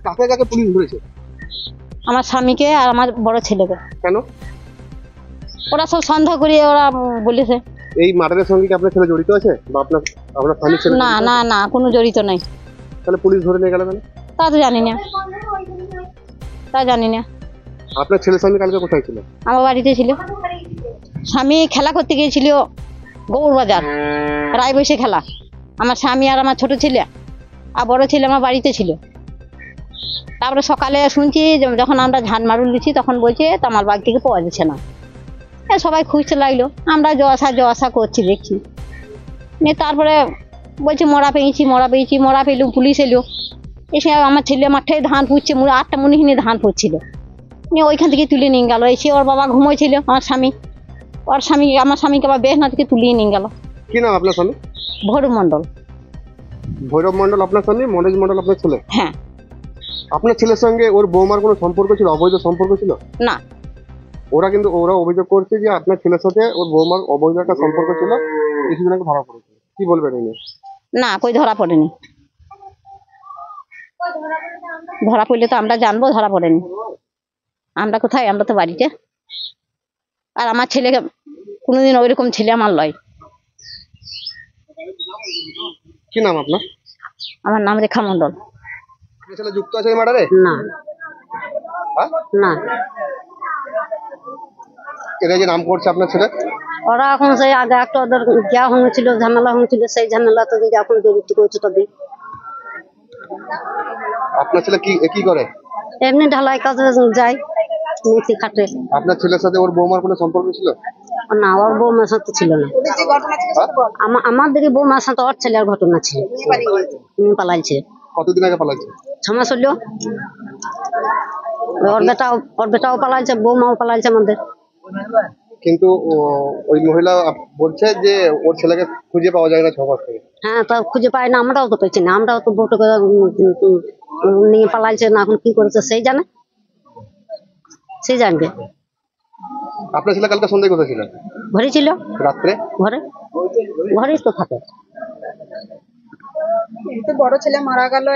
কাকে কাকে পুলিশ ধরেছে? আমার স্বামীকে আর আমার বড় ছেলেকে। কেন? ওরা সব সন্দেহ করে ওরা বলেছে। এই মার্ডারের সঙ্গে কি আপনার ছেলে জড়িত আছে বা আপনার স্বামীর ছেলে? না না না, কোনো জড়িত নাই। তাহলে পুলিশ ধরে নিয়ে গেল কেন? তা তো জানি না, তা জানি না। আপনার ছেলের সঙ্গে কালকে কোথায় ছিল? আমার বাড়িতে ছিল। স্বামী খেলা করতে গিয়েছিল গৌরবাজার, রায়বৈশে খেলা। আমার স্বামী আর আমার ছোট ছেলে আর বড় ছেলে আমার বাড়িতে ছিল। তারপরে সকালে শুনছি যখন আমরা ঝাঁট মারুল দিচ্ছি তখন বলছে আমার বাড়ি থেকে পাওয়া যাচ্ছে না। সবাই খুঁজতে লাগলো, আমরা জশা করছি দেখছি। নিয়ে তারপরে বলছে মরা পেলুম। পুলিশ এলো, এসে আমার ছেলে মাঠে ধান পুঁতছে, 8টা মনিহিনী ধান পুঁতছিল। নিয়ে ওইখান থেকে তুলে নিয়ে গেল। এসে ওর বাবা ঘুমোইছিল, আমার স্বামীকে আবার বেহনা থেকে তুলিয়ে নিয়ে গেল। কি নাম আপনার স্বামী? ভৈরব মণ্ডল। ভৈরব মণ্ডল আপনার স্বামী, মনোজ মণ্ডল আপনার ছেলে? হ্যাঁ। আপনার ছেলের সঙ্গে ওর বৌমার কোনো সম্পর্ক ছিল, অবৈধ সম্পর্ক ছিল? না। ওরা অভিযোগ করছে যে আপনার ছেলের সাথে ওর বৌমার অবৈধ একটা সম্পর্ক ছিল, কিছুদিন আগে ধরা পড়েছে। কি বলবেন এই নিয়ে? না, কই ধরা পড়েনি। ধরা পড়লে তো আমরা জানবো, ধরা পড়েনি। আমরা কোথায়? আমরা তো বাড়িতে। আর আমার ছেলেকে কোনোদিন ওইরকম ছেলে আমার লয়। কি নাম আপনার? আমার নাম রেখা মণ্ডল। আপনার ছেলে যুক্ত আছে এই মার্ডারে? না না। এরা যে নাম করছে আপনার ছেলে, ওরা এখন সেই আগে একটা ওদের যা হয়েছিল, ঝামেলা হয়েছিল, সেই ঝামেলা তো এখন জড়িত করছে। তবে আপনার ছেলে কি করে? এমনি ঢালাই কাজে যায়, নিচে খাটে। আপনার ছেলের সাথে ওর বৌমার কোনো সম্পর্ক ছিল? না, ওর বৌমার সাথে ছিল না। আমাদের বৌমার সাথে ওর ছেলের ঘটনা ছিল। পালাইছে। কতদিন আগে পালাইছে? 6 মাস হলো। ওর বেটাও পালাইছে, বৌমাও পালাইছে আমাদের। কিন্তু ওই মহিলা বলছে যে ওর ছেলেকে খুঁজে পাওয়া যায় না 6 মাস থেকে। হ্যাঁ, তা খুঁজে পাই না, আমরাও তো পেয়েছি না। আমরাও তো বউটা নিয়ে পালাইছে না, এখন কি করেছে সেই জানবে। আপনার ছেলে কালকে সন্ধ্যায় কোথায় ছিল? ঘরে ছিল। রাত্রে? ঘরেই তো থাকে। বড় ছেলে মারা গেল।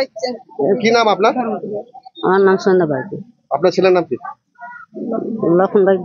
কি নাম আপনার? আমার নাম সন্ধ্যা বাড়ি। আপনার ছেলের নাম কি? লক্ষণ বাড়ি।